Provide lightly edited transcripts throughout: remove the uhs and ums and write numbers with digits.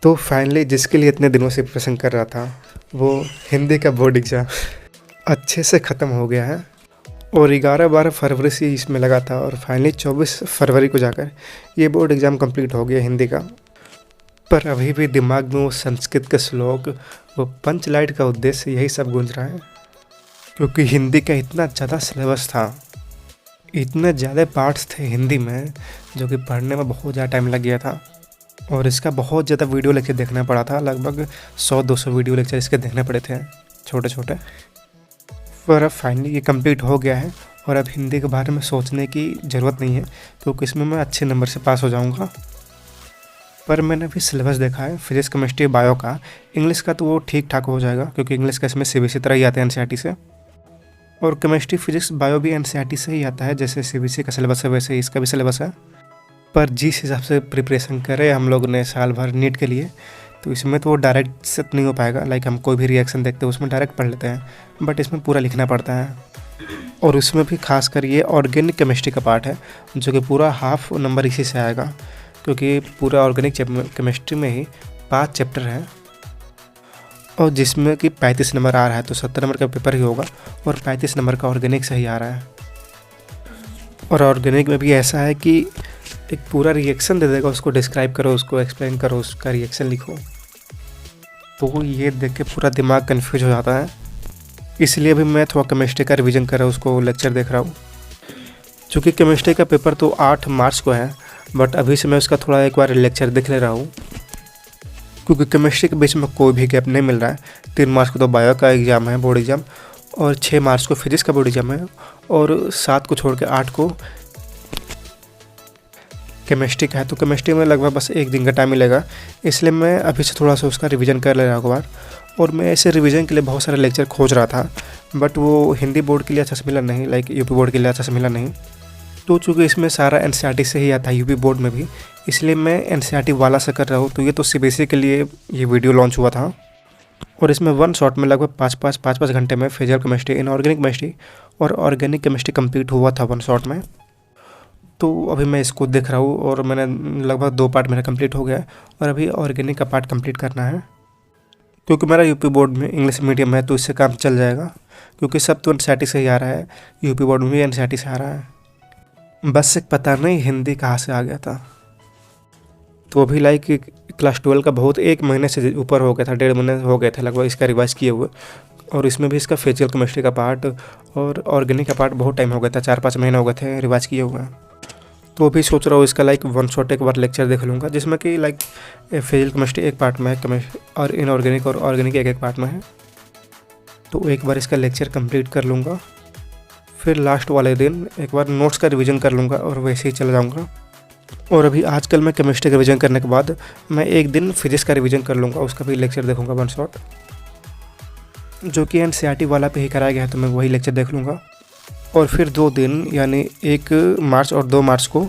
तो फाइनली जिसके लिए इतने दिनों से प्रिपरेशन कर रहा था, वो हिंदी का बोर्ड एग्ज़ाम अच्छे से ख़त्म हो गया है। और 11-12 फरवरी से इसमें लगा था और फाइनली 24 फरवरी को जाकर ये बोर्ड एग्ज़ाम कंप्लीट हो गया हिंदी का। पर अभी भी दिमाग में वो संस्कृत के श्लोक, वो पंचलाइट का उद्देश्य, यही सब गूंज रहा है। क्योंकि हिंदी का इतना ज़्यादा सिलेबस था, इतने ज़्यादा पार्ट्स थे हिंदी में, जो कि पढ़ने में बहुत ज़्यादा टाइम लग गया था। और इसका बहुत ज़्यादा वीडियो लेक्चर देखना पड़ा था, लगभग 100-200 वीडियो लेक्चर इसके देखने पड़े थे, छोटे छोटे। पर अब फाइनली ये कंप्लीट हो गया है और अब हिंदी के बारे में सोचने की ज़रूरत नहीं है, क्योंकि इसमें मैं अच्छे नंबर से पास हो जाऊंगा। पर मैंने अभी सिलेबस देखा है फिजिक्स, केमिस्ट्री, बायो का। इंग्लिश का तो वो ठीक ठाक हो जाएगा, क्योंकि इंग्लिश का इसमें सीबीएसई तरह ही आता है, एनसीईआरटी से। और केमिस्ट्री, फिजिक्स, बायो भी एनसीईआरटी से ही आता है, जैसे सीबीएसई का सिलेबस है वैसे इसका भी सिलेबस है। पर जिस हिसाब से प्रिपरेशन करे हम लोग ने साल भर नीट के लिए, तो इसमें तो वो डायरेक्ट से नहीं हो पाएगा। लाइक हम कोई भी रिएक्शन देखते हैं उसमें डायरेक्ट पढ़ लेते हैं, बट इसमें पूरा लिखना पड़ता है। और उसमें भी खासकर ये ऑर्गेनिक केमिस्ट्री का पार्ट है, जो कि पूरा हाफ नंबर इसी से आएगा, क्योंकि पूरा ऑर्गेनिक केमिस्ट्री में ही 5 चैप्टर हैं और जिसमें कि 35 नंबर आ रहा है, तो 70 नंबर का पेपर ही होगा और 35 नंबर का ऑर्गेनिक से ही आ रहा है। और ऑर्गेनिक में भी ऐसा है कि एक पूरा रिएक्शन दे देगा, उसको डिस्क्राइब करो, उसको एक्सप्लेन करो, उसका रिएक्शन लिखो। तो ये देख के पूरा दिमाग कंफ्यूज हो जाता है। इसलिए भी मैं थोड़ा केमिस्ट्री का रिवीजन कर रहा हूँ, उसको लेक्चर देख रहा हूँ। चूँकि केमिस्ट्री का पेपर तो 8 मार्च को है, बट अभी से मैं उसका थोड़ा एक बार लेक्चर देख ले रहा हूँ, क्योंकि केमिस्ट्री के बीच में कोई भी गैप नहीं मिल रहा है। 3 मार्च को तो बायो का एग्ज़ाम है, बोर्ड एग्ज़ाम, और 6 मार्च को फिजिक्स का बोर्ड एग्ज़ाम है, और 7 को छोड़ के 8 को केमिस्ट्री का है। तो केमिस्ट्री में लगभग बस 1 दिन का टाइम मिलेगा, इसलिए मैं अभी से थोड़ा सा उसका रिवीजन कर ले रहा हूँ एक बार। और मैं ऐसे रिवीजन के लिए बहुत सारे लेक्चर खोज रहा था, बट वो हिंदी बोर्ड के लिए अच्छा से मिला नहीं, लाइक यूपी बोर्ड के लिए अच्छा से मिला नहीं। तो चूँकि इसमें सारा एनसीईआरटी से ही आता है, यूपी बोर्ड में भी, इसलिए मैं एनसीईआरटी वाला से कर रहा हूँ। तो ये तो सीबीएसई के लिए ये वीडियो लॉन्च हुआ था, और इसमें 1 शॉट में लगभग 5-5 घंटे में फिजिकल केमिस्ट्री, इनऑर्गेनिक केमिस्ट्री और ऑर्गेनिक केमिस्ट्री कंप्लीट हुआ था 1 शॉट में। तो अभी मैं इसको देख रहा हूँ और मैंने लगभग 2 पार्ट मेरा कंप्लीट हो गया है, और अभी ऑर्गेनिक का पार्ट कंप्लीट करना है। क्योंकि मेरा यूपी बोर्ड में इंग्लिश मीडियम है, तो इससे काम चल जाएगा, क्योंकि सब तो एनसीईआरटी से ही आ रहा है, यूपी बोर्ड में भी एनसीईआरटी से आ रहा है। बस एक पता नहीं हिंदी कहाँ से आ गया था। तो अभी लाइक क्लास 12 का बहुत 1 महीने से ऊपर हो गया था, 1.5 महीने हो गए थे लगभग इसका रिवाइज किए हुए। और इसमें भी इसका फिजिकल केमिस्ट्री का पार्ट और ऑर्गेनिक का पार्ट बहुत टाइम हो गया था, 4-5 महीने हो गए थे रिवाइज किए हुए। तो अभी सोच रहा हूँ इसका लाइक 1 शॉट एक बार लेक्चर देख लूँगा, जिसमें कि लाइक फिजिकल केमिस्ट्री एक पार्ट में है, केमिस्ट्री और इनऑर्गेनिक और ऑर्गेनिक एक पार्ट में है। तो एक बार इसका लेक्चर कंप्लीट कर लूँगा, फिर लास्ट वाले दिन एक बार नोट्स का रिवीजन कर लूँगा और वैसे ही चला जाऊँगा। और अभी आजकल मैं केमिस्ट्री का रिवीजन करने के बाद मैं एक दिन फिजिक्स का रिवीजन कर लूँगा, उसका भी लेक्चर देखूँगा 1 शॉट, जो कि एनसीईआरटी वाला पे ही कराया गया है, तो मैं वही लेक्चर देख लूँगा। और फिर 2 दिन यानी 1 मार्च और 2 मार्च को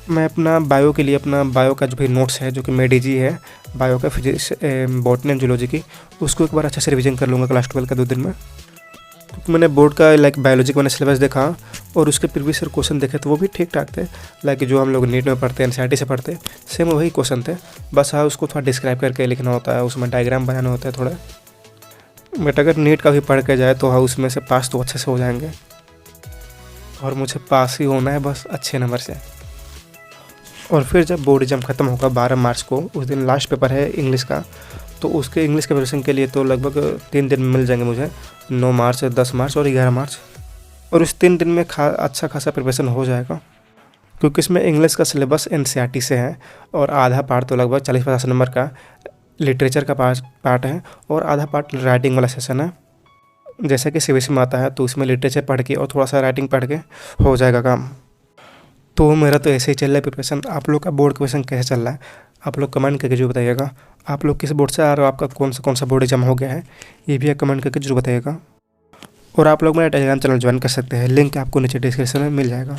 मैं अपना बायो के लिए, अपना बायो का जो भी नोट्स है, जो कि मेडीजी है बायो का, फिजिक्स, बॉटनी एंड जूलॉजी की, उसको एक बार अच्छे से रिवीजन कर लूँगा क्लास 12 का 2 दिन में। क्योंकि मैंने बोर्ड का लाइक बायोलॉजी का मैंने सिलेबस देखा और उसके प्रीवियस ईयर क्वेश्चन देखे, तो वो भी ठीक ठाक थे, लाइक जो हम लोग नीट में पढ़ते हैं, एनसीईआरटी से पढ़ते, सेम वही क्वेश्चन थे। बस हाँ, उसको थोड़ा डिस्क्राइब करके लिखना होता है, उसमें डायग्राम बनाना होता है थोड़ा। बट अगर नीट का भी पढ़ के जाए तो हाँ, उसमें से पास तो अच्छे से हो जाएंगे, और मुझे पास ही होना है बस अच्छे नंबर से। और फिर जब बोर्ड एग्जाम ख़त्म होगा 12 मार्च को, उस दिन लास्ट पेपर है इंग्लिश का, तो उसके इंग्लिश के प्रिपरेशन के लिए तो लगभग 3 दिन मिल जाएंगे मुझे, 9 मार्च, 10 मार्च और 11 मार्च। और उस 3 दिन में अच्छा खासा प्रिपरेशन हो जाएगा, क्योंकि इसमें इंग्लिश का सिलेबस एनसीईआरटी से है, और आधा पार्ट तो लगभग 40-50 नंबर का लिटरेचर का पार्ट है, और आधा पार्ट राइटिंग वाला सेशन है। जैसे कि सीबीएसई में आता है, तो इसमें लिटरेचर पढ़ के और थोड़ा सा राइटिंग पढ़ के हो जाएगा काम। तो मेरा तो ऐसे ही चल रहा है प्रिपरेशन। आप लोग का बोर्ड प्रिपरेशन कैसे चल रहा है, आप लोग कमेंट करके जो बताइएगा। आप लोग किस बोर्ड से आ रहे हो, आपका कौन सा बोर्ड एग्जाम हो गया है, ये भी कमेंट करके जरूर बताइएगा। और आप लोग मेरा टेलीग्राम चैनल ज्वाइन कर सकते हैं, लिंक आपको नीचे डिस्क्रिप्शन में मिल जाएगा।